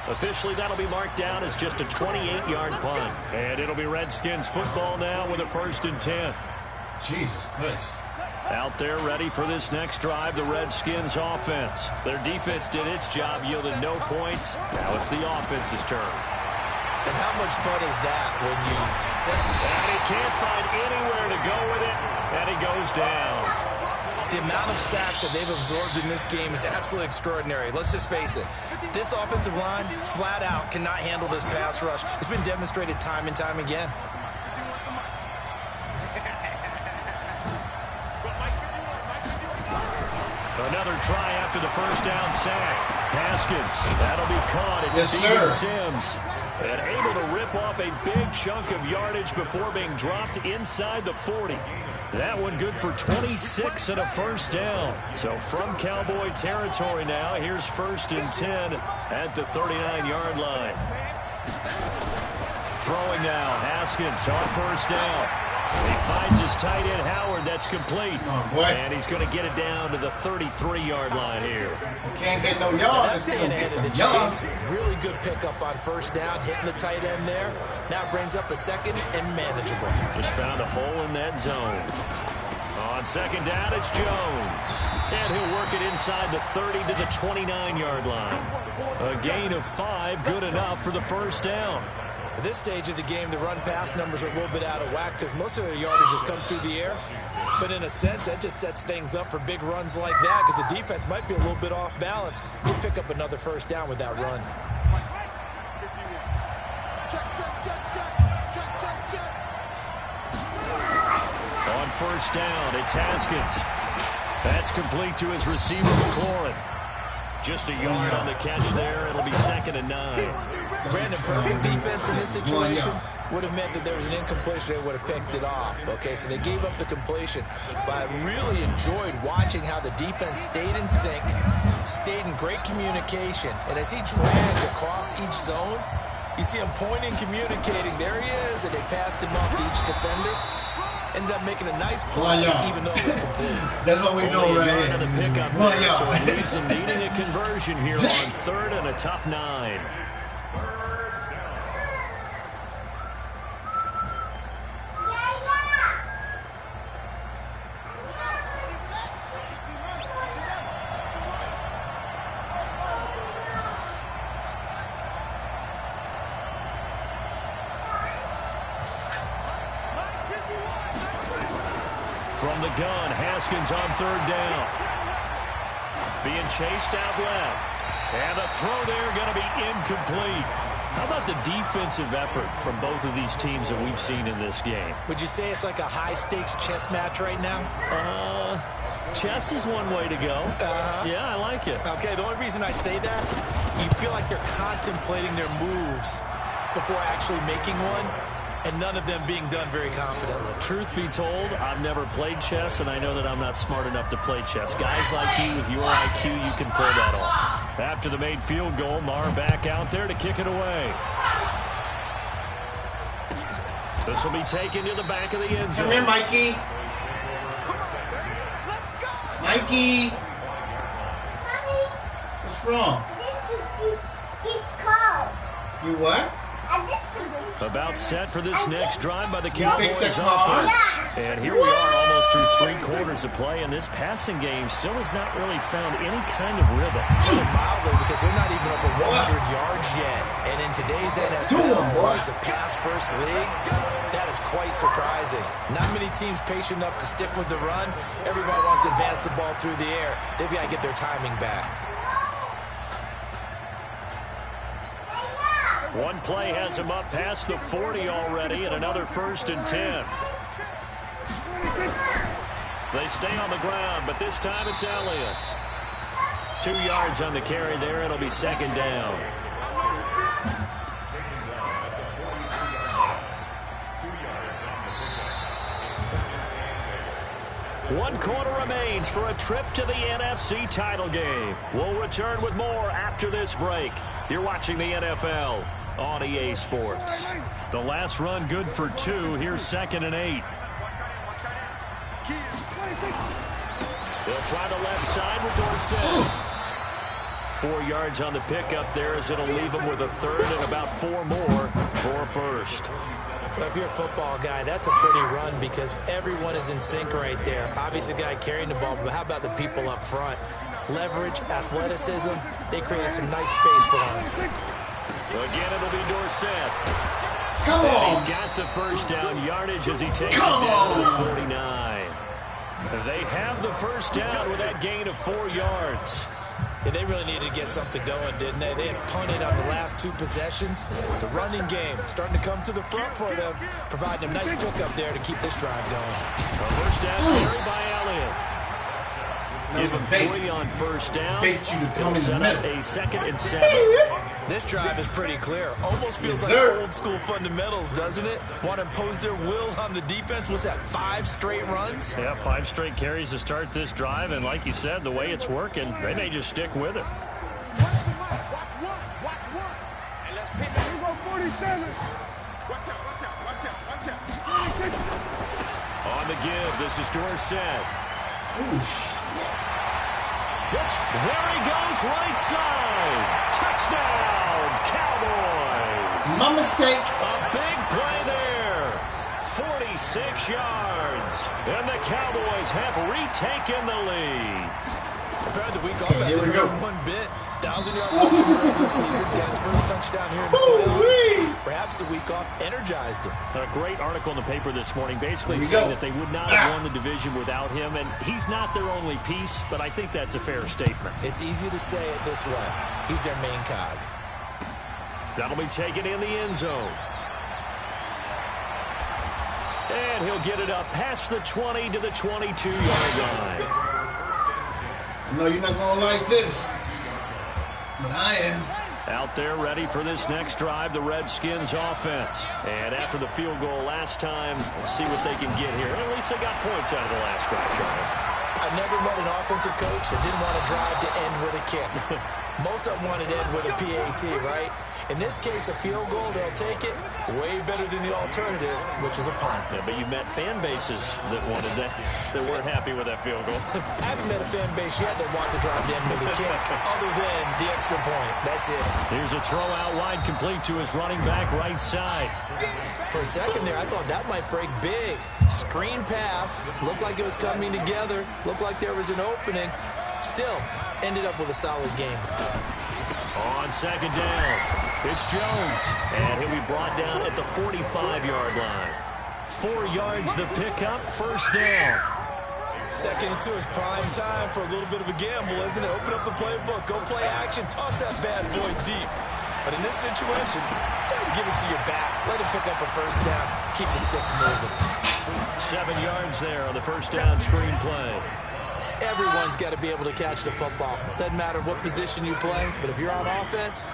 [SPEAKER 1] Officially, that'll be marked down as just a 28-yard punt. And it'll be Redskins football now with a 1st and 10.
[SPEAKER 3] Jesus Christ.
[SPEAKER 1] Out there ready for this next drive, the Redskins offense. Their defense did its job, yielded no points. Now it's the offense's turn.
[SPEAKER 2] And how much fun is that when you set...
[SPEAKER 1] And he can't find anywhere to go with it, and he goes down.
[SPEAKER 2] The amount of sacks that they've absorbed in this game is absolutely extraordinary. Let's just face it. This offensive line, flat out, cannot handle this pass rush. It's been demonstrated time and time again.
[SPEAKER 1] Another try after the 1st down sack. Haskins, that'll be caught. It's
[SPEAKER 3] Yes,
[SPEAKER 1] Steven
[SPEAKER 3] sir.
[SPEAKER 1] Sims. And able to rip off a big chunk of yardage before being dropped inside the 40. That one good for 26 and a 1st down. So from Cowboy territory now, here's 1st and 10 at the 39-yard line. Throwing now, Haskins on 1st down. He finds his tight end, Howard. That's complete.
[SPEAKER 3] Oh, boy.
[SPEAKER 1] And he's going to get it down to the 33-yard line here.
[SPEAKER 3] You can't get no
[SPEAKER 2] That's
[SPEAKER 3] yards.
[SPEAKER 2] staying ahead of the
[SPEAKER 3] Yards.
[SPEAKER 2] chains. Really good pickup on 1st down, hitting the tight end there. Now brings up a 2nd and manageable.
[SPEAKER 1] Just found a hole in that zone. On 2nd down, it's Jones. And he'll work it inside the 30 to the 29-yard line. A gain of 5, good enough for the 1st down.
[SPEAKER 2] At this stage of the game, the run-pass numbers are a little bit out of whack because most of their yardage has come through the air. But in a sense, that just sets things up for big runs like that because the defense might be a little bit off balance. He'll pick up another 1st down with that run.
[SPEAKER 1] On 1st down, it's Haskins. That's complete to his receiver, McLaurin. Just a yard on the catch there. It'll be 2nd and 9.
[SPEAKER 2] Brandon, perfect defense in this situation would have meant that there was an incompletion. They would have picked it off. Okay, so they gave up the completion. But I really enjoyed watching how the defense stayed in sync, stayed in great communication. And as he dragged across each zone, you see him pointing, communicating. There he is, and they passed him off to each defender. Ended up making a nice play, even though it was complete.
[SPEAKER 3] That's what we're doing right here.
[SPEAKER 1] The pickup there, so it leaves them needing a conversion here on 3rd and a tough 9. From the gun, Haskins on 3rd down. Being chased out left. And the throw there going to be incomplete. How about the defensive effort from both of these teams that we've seen in this game?
[SPEAKER 2] Would you say it's like a high-stakes chess match right now?
[SPEAKER 1] Chess is one way to go. Yeah, I like it.
[SPEAKER 2] Okay, the only reason I say that, you feel like they're contemplating their moves before actually making one, and none of them being done very confidently.
[SPEAKER 1] Truth be told, I've never played chess, and I know that I'm not smart enough to play chess. Guys like you with your IQ, you can pull that off. After the made field goal, Marr back out there to kick it away. This will be taken to the back of the end zone.
[SPEAKER 3] Come here, Mikey. Mikey. What's wrong? You what?
[SPEAKER 1] About set for this next drive by the Cowboys
[SPEAKER 3] fixed that car?
[SPEAKER 1] offense. And here we are almost through 3 quarters of play, and this passing game still has not really found any kind of rhythm.
[SPEAKER 2] Put it mildly, because they're not even up at 100 yards yet. And in today's NFL, where it's a pass-first league, that is quite surprising. Not many teams patient enough to stick with the run. Everybody wants to advance the ball through the air. They've got to get their timing back.
[SPEAKER 1] One play has him up past the 40 already, and another 1st and 10. They stay on the ground, but this time it's Elliott. 2 yards on the carry there. It'll be 2nd down. 1 quarter remains for a trip to the NFC title game. We'll return with more after this break. You're watching the NFL on EA Sports. The last run good for 2. Here's 2nd and 8. They'll try the left side with Dorsett. 4 yards on the pickup there as it'll leave them with a 3rd and about 4 more for a 1st.
[SPEAKER 2] Well, if you're a football guy, that's a pretty run because everyone is in sync right there. Obviously, the guy carrying the ball, but how about the people up front? Leverage, athleticism, they created some nice space for him.
[SPEAKER 1] Again, it'll be Dorsett.
[SPEAKER 3] Come on.
[SPEAKER 1] And he's got the first down yardage as he takes it down to the 49. They have the first down with that gain of 4 yards.
[SPEAKER 2] Yeah, they really needed to get something going, didn't they? They had punted on the last 2 possessions. The running game starting to come to the front for them, providing a nice pickup there to keep this drive going.
[SPEAKER 1] A first down carry by Elliott. Give him 3 on first down.
[SPEAKER 3] Bait you to come in the middle.
[SPEAKER 1] A 2nd and 7.
[SPEAKER 2] This drive is pretty clear. Almost feels like old school fundamentals, doesn't it? Want to impose their will on the defense. What's that, 5 straight runs?
[SPEAKER 1] Yeah, 5 straight carries to start this drive. And like you said, the way it's working, they may just stick with it.
[SPEAKER 5] Watch one. And let's pick it. Here go 47. Watch out.
[SPEAKER 1] On the give, this is Dorsett.
[SPEAKER 3] Ooh, shit.
[SPEAKER 1] There he goes, right side. Touchdown, Cowboys.
[SPEAKER 3] My mistake.
[SPEAKER 1] A big play there. 46 yards. And the Cowboys have retaken the lead.
[SPEAKER 2] Compared to the week off,
[SPEAKER 3] Here we go.
[SPEAKER 2] one bit. 1,000-yard rush in the regular season. Got his first touchdown here in the playoffs. Perhaps the week off energized him.
[SPEAKER 1] A great article in the paper this morning basically
[SPEAKER 3] Here we
[SPEAKER 1] saying
[SPEAKER 3] go.
[SPEAKER 1] that they would not have won the division without him. And he's not their only piece, but I think that's a fair statement.
[SPEAKER 2] It's easy to say it this way. He's their main cog.
[SPEAKER 1] That'll be taken in the end zone. And he'll get it up past the 20 to the 22-yard line.
[SPEAKER 3] I know you're not going to like this, but I am.
[SPEAKER 1] Out there ready for this next drive, the Redskins offense. And after the field goal last time, we'll see what they can get here. At least they got points out of the last drive, Charles.
[SPEAKER 2] I've never met an offensive coach that didn't want a drive to end with a kick. Most of them wanted to end with a PAT, right? In this case, a field goal, they'll take it. Way better than the alternative, which is a punt.
[SPEAKER 1] Yeah, but you met fan bases that wanted that, that weren't happy with that field goal.
[SPEAKER 2] I haven't met a fan base yet that wants a drive to end with a kick, other than the extra point. That's it.
[SPEAKER 1] Here's a throw out wide, complete to his running back right side.
[SPEAKER 2] For a second there, I thought that might break big. Screen pass. Looked like it was coming together. Looked like there was an opening. Still, ended up with a solid game.
[SPEAKER 1] On second down, it's Jones. And he'll be brought down at the 45-yard line. 4 yards the pickup, first down.
[SPEAKER 2] Second and 2 is prime time for a little bit of a gamble, isn't it? Open up the playbook, go play action, toss that bad boy deep. But in this situation, go ahead and give it to your back. Let him pick up a first down. Keep the sticks moving.
[SPEAKER 1] 7 yards there on the first down screen play.
[SPEAKER 2] Everyone's got to be able to catch the football. Doesn't matter what position you play, but if you're on offense,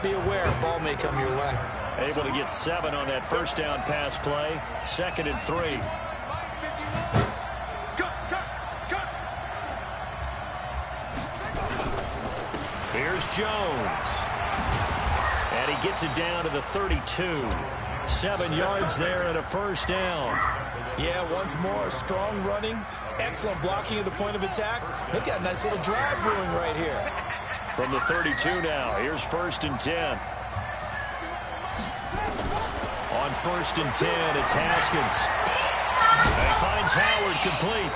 [SPEAKER 2] be aware a ball may come your way.
[SPEAKER 1] Able to get 7 on that first down pass play. 2nd and 3. Here's Jones. And he gets it down to the 32. 7 yards there and a first down.
[SPEAKER 2] Yeah, once more, strong running. Excellent blocking at the point of attack. They've got a nice little drive brewing right here.
[SPEAKER 1] From the 32 now, here's 1st and 10. On 1st and 10, it's Haskins. And he finds Howard complete.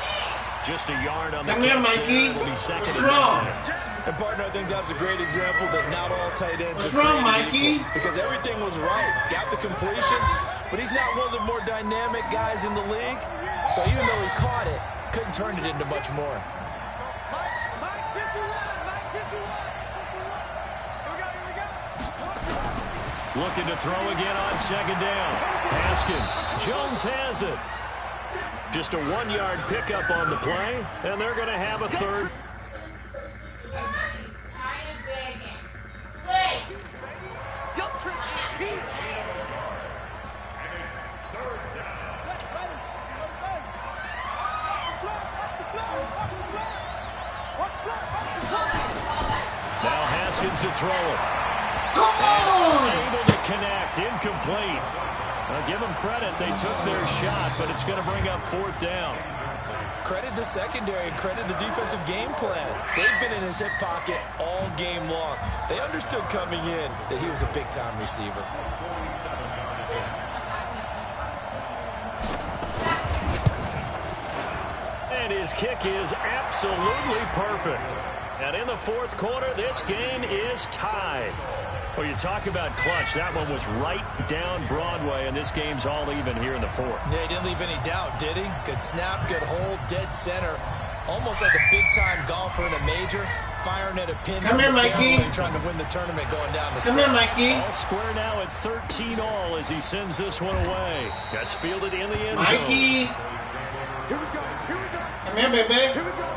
[SPEAKER 1] Just a yard on the
[SPEAKER 3] Come here, Mikey.
[SPEAKER 1] It'll be 2nd
[SPEAKER 3] What's
[SPEAKER 1] and
[SPEAKER 3] wrong?
[SPEAKER 1] 9.
[SPEAKER 2] And, partner, I think that's a great example that not all tight ends
[SPEAKER 3] What's
[SPEAKER 2] are
[SPEAKER 3] wrong,
[SPEAKER 2] created
[SPEAKER 3] Mikey?
[SPEAKER 2] equal, because everything was right. Got the completion, but he's not one of the more dynamic guys in the league. So even though he caught it, couldn't turn it into much more.
[SPEAKER 1] Looking to throw again on 2nd down. Haskins. Jones has it. Just a 1-yard pickup on the play, and they're going to have a 3rd. to throw it.
[SPEAKER 3] Come on!
[SPEAKER 1] Able to connect. Incomplete. Now give them credit. They took their shot, but it's going to bring up 4th down.
[SPEAKER 2] Credit the secondary and credit the defensive game plan. They've been in his hip pocket all game long. They understood coming in that he was a big-time receiver.
[SPEAKER 1] And his kick is absolutely perfect. And in the 4th quarter, this game is tied. Well, you talk about clutch. That one was right down Broadway, and this game's all even here in the 4th.
[SPEAKER 2] Yeah, he didn't leave any doubt, did he? Good snap, good hold, dead center. Almost like a big-time golfer in a major, firing at a pin.
[SPEAKER 3] Come here, Mikey.
[SPEAKER 2] Trying to win the tournament going down the
[SPEAKER 3] Come here, Mikey.
[SPEAKER 1] All square now at 13 all as he sends this one away. Gets fielded in the end zone.
[SPEAKER 3] Mikey.
[SPEAKER 5] Here we go. Here we go.
[SPEAKER 3] Come here, baby.
[SPEAKER 5] Here we go.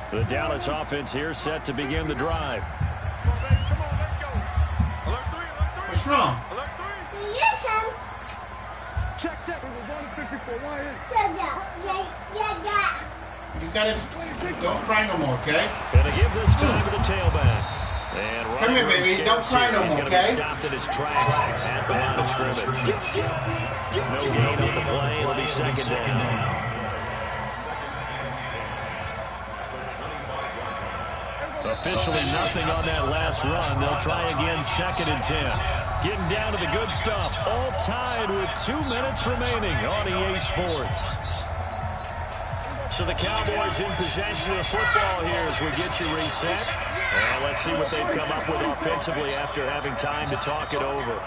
[SPEAKER 1] The Dallas offense here set to begin the drive.
[SPEAKER 5] Come on, baby. Come on, let's go. Alert 3, alert 3.
[SPEAKER 3] What's wrong?
[SPEAKER 5] Alert 3. Check, check. We were 154. Why is
[SPEAKER 3] You got it. Don't cry no more, okay?
[SPEAKER 1] Gonna give this time to the tailback. And
[SPEAKER 3] Come here, baby. Don't cry no
[SPEAKER 1] He's
[SPEAKER 3] more,
[SPEAKER 1] gonna be
[SPEAKER 3] okay?
[SPEAKER 1] stopped in his tracks at the line of scrimmage. No gain on the play. It'll be 2nd down. Officially nothing on that last run. They'll try again 2nd and 10. Getting down to the good stuff. All tied with 2 minutes remaining on EA Sports. So the Cowboys in possession of the football here as we get you reset. And let's see what they've come up with offensively after having time to talk it over.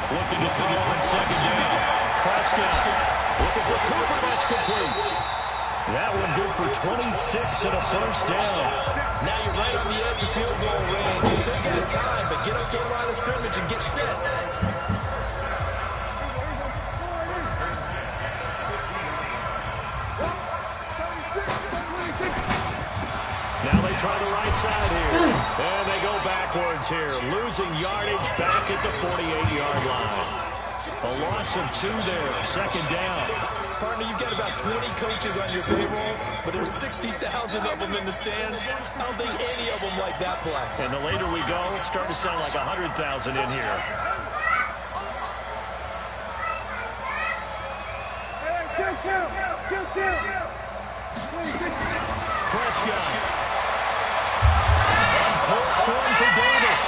[SPEAKER 1] Looking to throw on 2nd down. Prescott looking for Cooper. That's complete. That one good for 26 and a 1st down.
[SPEAKER 2] Now you're right on the edge of field goal range. You still get the time, but get up to the line of scrimmage and get set.
[SPEAKER 1] Now they try the right side here. And they go backwards here. Losing yardage back at the 48-yard line. A loss of 2 there. 2nd down.
[SPEAKER 2] Partner, you've got about 20 coaches on your payroll, but there's 60,000 of them in the stands. I don't think any of them like that play.
[SPEAKER 1] And the later we go, it's starting to sound like 100,000 in here. Prescott. Colts one for Davis.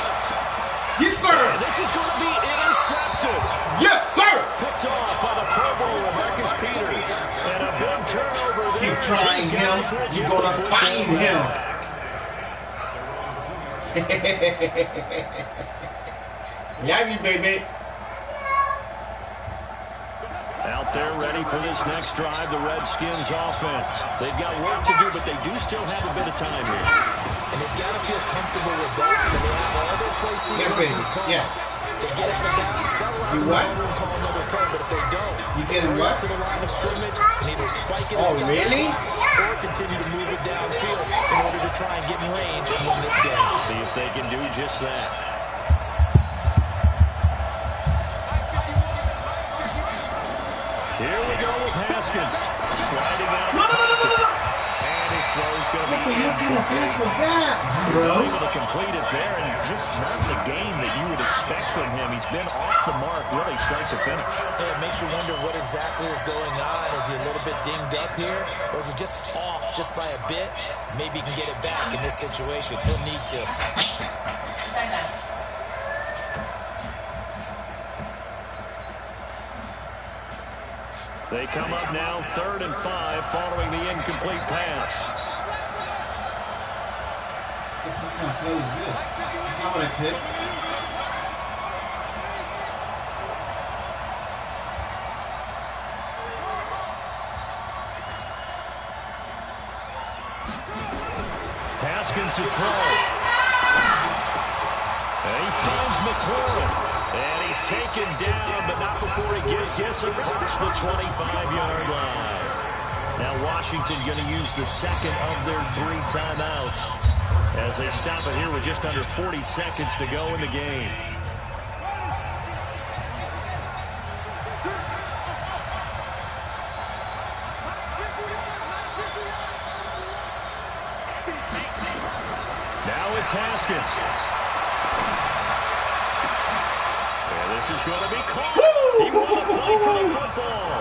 [SPEAKER 3] Yes, sir.
[SPEAKER 1] And this is going to be intercepted.
[SPEAKER 3] Yes, sir.
[SPEAKER 1] Picked off by the Pro Bowler, Marcus Peters. And a big turnover there.
[SPEAKER 3] Keep trying him. You're going to find him. Love you, baby.
[SPEAKER 1] Out there ready for this next drive, the Redskins offense. They've got work to do, but they do still have a bit of time here.
[SPEAKER 2] And they've got to feel comfortable with that. When they have all their play sequences called.
[SPEAKER 3] Yes.
[SPEAKER 2] They get out of bounds. That allows them to call another play, but if they don't,
[SPEAKER 3] you get what?
[SPEAKER 2] To the line of scrimmage and either spike it and
[SPEAKER 3] really?
[SPEAKER 2] or continue to move it downfield in order to try and get in range and win this game.
[SPEAKER 1] See if they can do just that. Here we go with Haskins. Sliding out. And his throw is going to be incomplete.
[SPEAKER 3] What was that, bro?
[SPEAKER 1] Able to complete it there, and just not the game that you would expect from him. He's been off the mark really start to finish.
[SPEAKER 2] Yeah, it makes you wonder what exactly is going on. Is he a little bit dinged up here? Or is he just off just by a bit? Maybe he can get it back in this situation. He'll need to.
[SPEAKER 1] They come up now 3rd and 5 following the incomplete pass.
[SPEAKER 3] What kind of play is this? That's not what I picked.
[SPEAKER 1] Haskins to throw. And he finds McLaurin. And he's taken down, but not before he gets this across the 25-yard line. Now Washington going to use the second of their 3 timeouts as they stop it here with just under 40 seconds to go in the game. Now it's Haskins. And this is going to be caught. He won the fight for the football.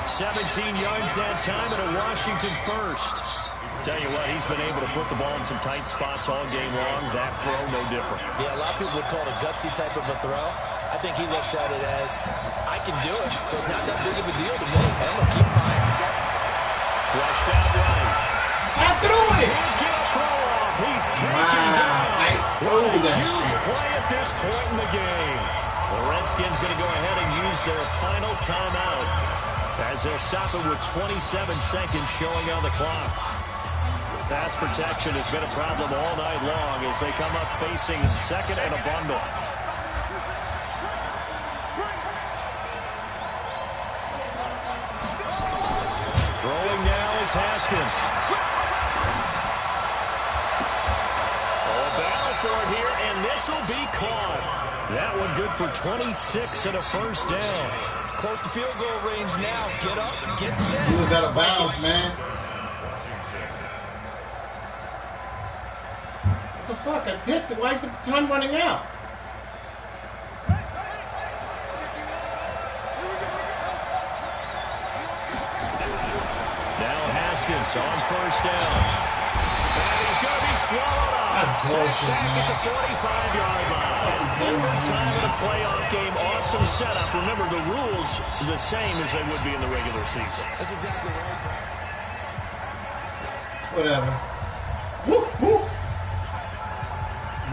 [SPEAKER 1] 17 yards that time and a Washington first. Tell you what, he's been able to put the ball in some tight spots all game long. That throw, no different. Yeah, a lot of people would call it a gutsy type of a throw. I think he looks at it as, I can do it, so it's not that big of a deal to me. And I'm going to keep firing. Flushed out right.
[SPEAKER 3] I threw it.
[SPEAKER 1] He's
[SPEAKER 3] Wow, I threw that shit.
[SPEAKER 1] Play at this point in the game. The Redskins going to go ahead and use their final timeout as they'll stop it with 27 seconds showing on the clock. Pass protection has been a problem all night long as they come up facing second and a bundle. Throwing now is Haskins. For it here, and this will be caught. That one good for 26 and a first down. Close to field goal range now. Get up, get set.
[SPEAKER 3] He was out of bounds, man. What the fuck? I picked it. Why is the time running out?
[SPEAKER 1] Now Haskins on first down. And he's going to be swallowed up.
[SPEAKER 3] That's bullshit,
[SPEAKER 1] back
[SPEAKER 3] man.
[SPEAKER 1] at the 45-yard line. Overtime in a playoff game. Awesome setup. Remember, the rules are the same as they would be in the regular season.
[SPEAKER 2] That's exactly right.
[SPEAKER 3] Whatever. Whoop, whoop.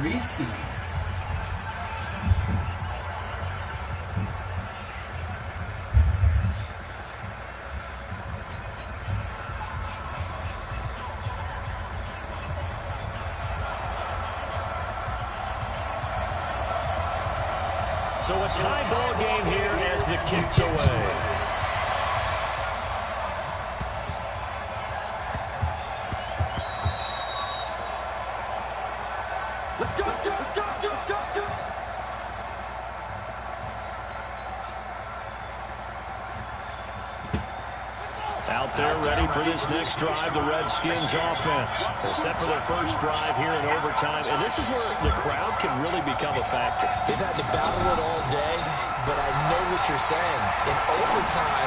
[SPEAKER 3] Receive.
[SPEAKER 1] So a tie ball game here as the kick's away.
[SPEAKER 5] Let's go, let's go, let's go.
[SPEAKER 1] Out there ready for this next drive, the Redskins offense. They're set for their first drive here in overtime, and this is where the crowd can really become a factor.
[SPEAKER 2] They've had to battle it all day, but I know what you're saying. In overtime,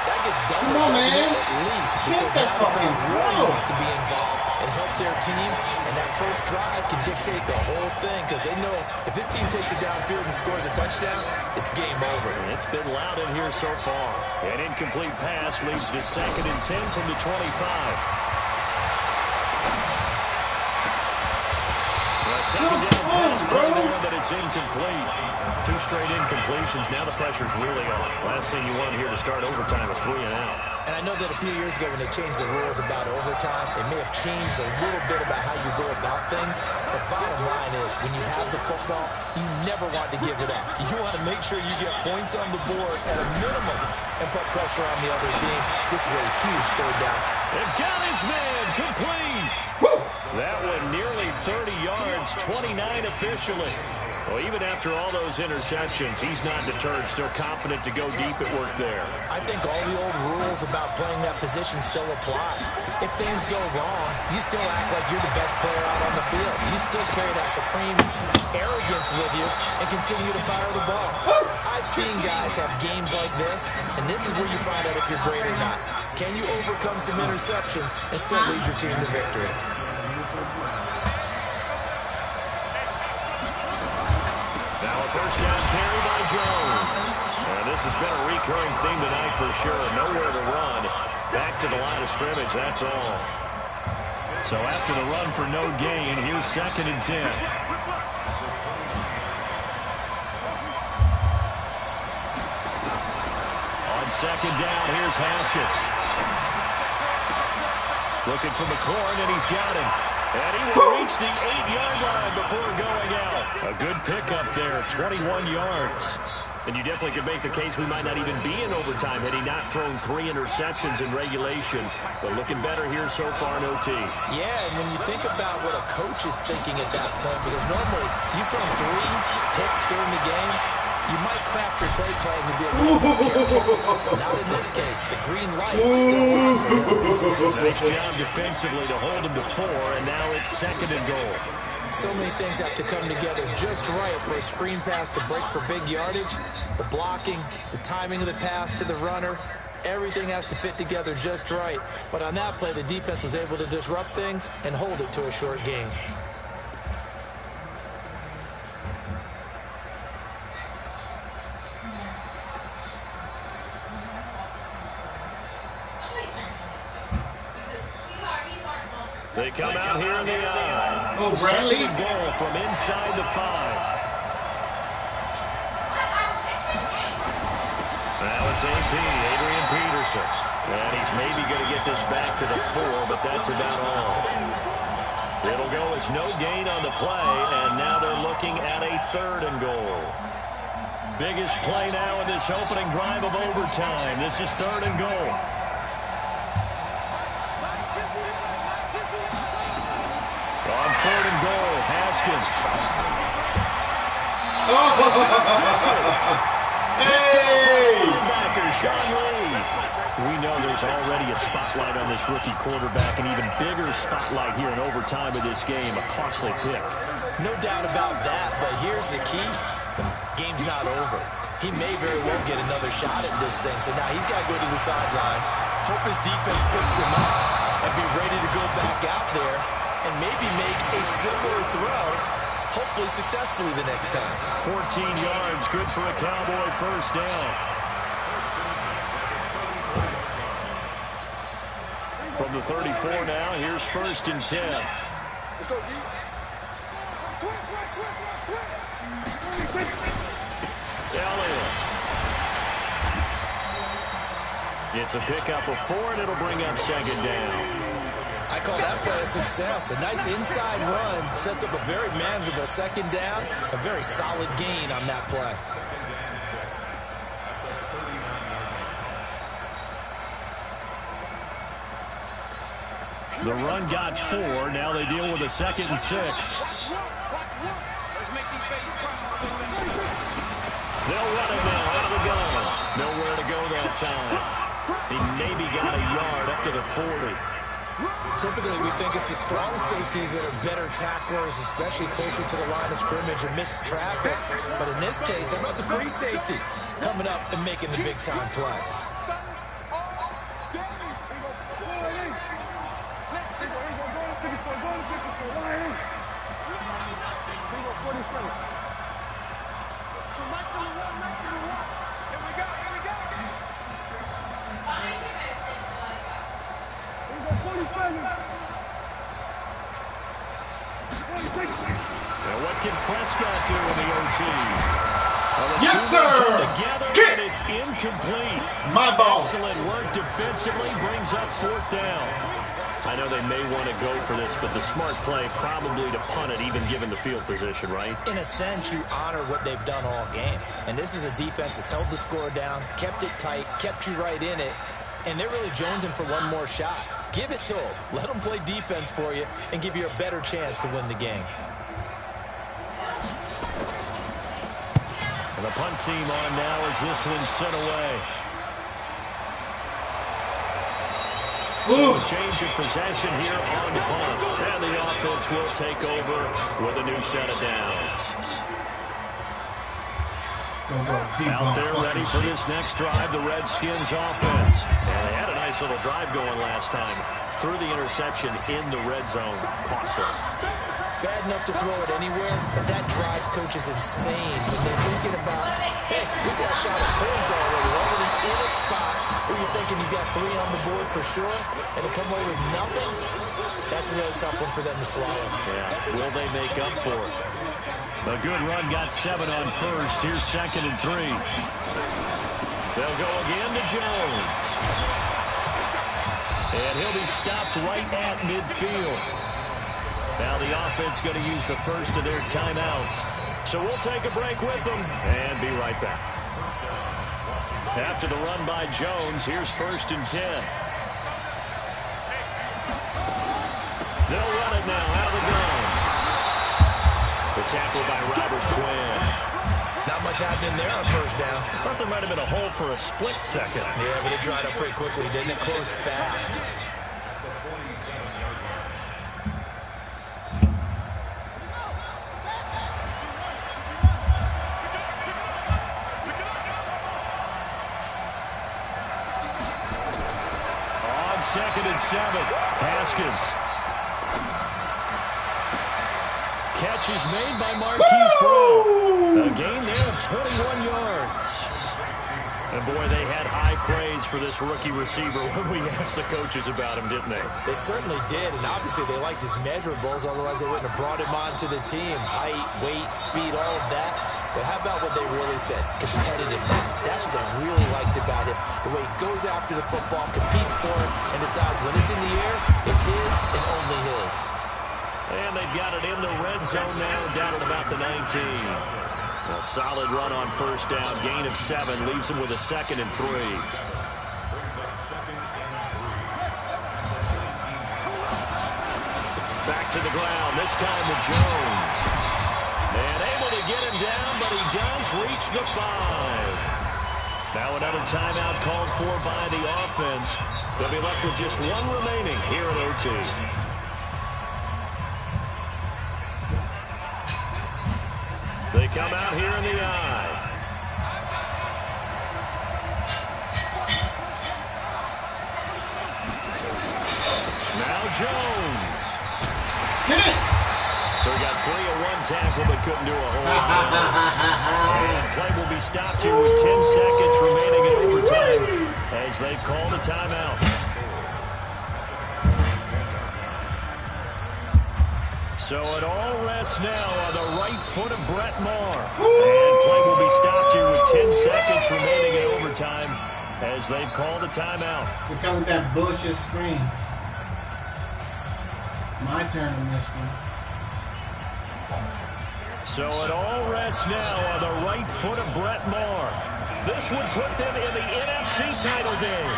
[SPEAKER 2] that gets done.
[SPEAKER 3] Come on, man.
[SPEAKER 2] At least
[SPEAKER 3] Get that fucking
[SPEAKER 2] really
[SPEAKER 3] throw.
[SPEAKER 2] wants to be involved and help their team, and that first drive can dictate the whole thing because they know if this team takes it downfield and scores a touchdown, it's game over.
[SPEAKER 1] It's been loud in here so far. An incomplete pass leads to 2nd and 10 from the 25. Second down pass, but it's incomplete. 2 straight incompletions. Now the pressure's really on. Last thing you want here to start overtime with 3 and out.
[SPEAKER 2] And I know that a few years ago when they changed the rules about overtime, it may have changed a little bit about how you go about things. The bottom line is, when you have the football, you never want to give it up. You want to make sure you get points on the board at a minimum and put pressure on the other team. This is a huge third down.
[SPEAKER 1] And got his man complete.
[SPEAKER 3] Woo!
[SPEAKER 1] That one nearly 30 yards, 29 officially. Well, even after all those interceptions, he's not deterred, still confident to go deep at work there.
[SPEAKER 2] I think all the old rules about playing that position still apply. If things go wrong, you still act like you're the best player out on the field. You still carry that supreme arrogance with you and continue to fire the ball. I've seen guys have games like this, and this is where you find out if you're great or not. Can you overcome some interceptions and still lead your team to victory?
[SPEAKER 1] Now a first down carry by Jones. And this has been a recurring theme tonight for sure. Nowhere to run. Back to the line of scrimmage, that's all. So after the run for no gain, here's 2nd and 10. On 2nd down, here's Haskins. Looking for McLaurin, and he's got him. And he will reach the 8-yard line before going out. A good pickup there, 21 yards. And you definitely could make the case we might not even be in overtime had he not thrown 3 interceptions in regulation. But looking better here so far in OT.
[SPEAKER 2] Yeah, and when you think about what a coach is thinking at that point, because normally you've thrown 3 picks during the game, you might craft your play calling to be a little more careful. Not in this case. The green light is still on for him.
[SPEAKER 1] Nice job defensively to hold him to 4, and now it's 2nd and goal.
[SPEAKER 2] So many things have to come together just right for a screen pass to break for big yardage. The blocking, the timing of the pass to the runner, everything has to fit together just right. But on that play, the defense was able to disrupt things and hold it to a short gain.
[SPEAKER 1] They come out here in the eye.
[SPEAKER 3] Oh, Bradley.
[SPEAKER 1] 2nd and goal from inside the 5. Now it's AP, Adrian Peterson. And he's maybe going to get this back to the 4, but that's about all. It'll go as no gain on the play, and now they're looking at a 3rd and goal. Biggest play now in this opening drive of overtime. This is 3rd and goal. On 3rd and goal, Haskins.
[SPEAKER 3] Hey!
[SPEAKER 1] Linebacker Sean Lee. We know there's already a spotlight on this rookie quarterback, an even bigger spotlight here in overtime of this game, a costly pick.
[SPEAKER 2] No doubt about that, but here's the key. Game's not over. He may very well get another shot at this thing, so now he's got to go to the sideline, hope his defense picks him up, and be ready to go back out there and maybe make a similar throw, hopefully successfully the next time.
[SPEAKER 1] 14 yards, good for a Cowboy first down. From the 34 now, here's 1st and 10.
[SPEAKER 5] Let's go, D.
[SPEAKER 1] Elliott. It's a pickup of 4, and it'll bring up 2nd down.
[SPEAKER 2] I call that play a success. A nice inside run sets up a very manageable 2nd down, a very solid gain on that play.
[SPEAKER 1] The run got 4. Now they deal with a 2nd and 6. They'll run it now out of the gun. Nowhere to go that time. He maybe got a yard up to the 40.
[SPEAKER 2] Typically, we think it's the strong safeties that are better tacklers, especially closer to the line of scrimmage amidst traffic. But in this case, how about the free safety coming up and making the big-time play?
[SPEAKER 1] Now what can Prescott do in the OT?
[SPEAKER 3] Yes, sir!
[SPEAKER 1] Together, and it's incomplete.
[SPEAKER 3] My ball.
[SPEAKER 1] Excellent work defensively brings up 4th down. I know they may want to go for this, but the smart play probably to punt it, even given the field position, right?
[SPEAKER 2] In a sense, you honor what they've done all game. And this is a defense that's held the score down, kept it tight, kept you right in it, and they're really jonesing for one more shot. Give it to them. Let them play defense for you and give you a better chance to win the game.
[SPEAKER 1] And the punt team on now as this one's sent away. So a change of possession here on the punt. And the offense will take over with a new set of downs. Out there ready for this next drive, the Redskins offense. And they had a nice little drive going last time. Threw the interception in the red zone. Costly.
[SPEAKER 2] Bad enough to throw it anywhere, but that drives coaches insane when they're thinking about, hey, we got a shot at points already. We're already in a spot where you're thinking you got 3 on the board for sure, and to come away with nothing, that's a really tough one for them to swallow.
[SPEAKER 1] Yeah, will they make up for it? A good run got 7 on first. Here's 2nd and 3. They'll go again to Jones. And he'll be stopped right at midfield. Now the offense going to use the first of their timeouts. So we'll take a break with them and be right back. After the run by Jones, here's 1st and 10. They'll run it now out of the gun. The tackle by Robert Quinn.
[SPEAKER 2] Not much happening there on 1st down.
[SPEAKER 1] Thought there might have been a hole for a split second.
[SPEAKER 2] Yeah, but it dried up pretty quickly, didn't it? Closed fast.
[SPEAKER 1] On 2nd and 7, Haskins. Catch is made by Marquise Brown. A gain there of 21 yards. And boy, they had high praise for this rookie receiver when we asked the coaches about him, didn't they?
[SPEAKER 2] They certainly did, and obviously they liked his measurables, otherwise they wouldn't have brought him onto the team. Height, weight, speed, all of that. But how about what they really said? Competitiveness. That's what they really liked about him. The way he goes after the football, competes for it, and decides when it's in the air, it's his and only his.
[SPEAKER 1] And they've got it in the red zone now, down at about the 19. A solid run on 1st down. Gain of 7 leaves them with a 2nd and 3. Back to the ground, this time with Jones. And able to get him down, but he does reach the 5. Now another timeout called for by the offense. They'll be left with just 1 remaining here at OT. They come out here in the eye. Now Jones.
[SPEAKER 3] Get it!
[SPEAKER 1] So he got free of 1 tackle, but couldn't do a whole lot else. And play will be stopped here with 10 seconds remaining in overtime as they call the timeout. So it all rests now on the right foot of Brett Maher. And play will be stopped here with 10 seconds remaining in overtime as they've called a timeout.
[SPEAKER 3] We're coming with that bullshit screen. My turn on this one.
[SPEAKER 1] So it all rests now on the right foot of Brett Maher. This would put them in the NFC title game.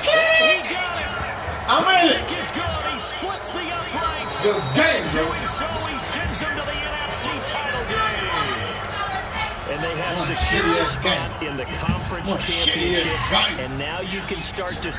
[SPEAKER 1] And he got it.
[SPEAKER 3] I'm in it.
[SPEAKER 1] Kick is good. He splits the uprights.
[SPEAKER 3] Good game, bro.
[SPEAKER 1] Doing so, he sends them to the NFC title game. And they have secured a spot in the conference championship. And now you can start to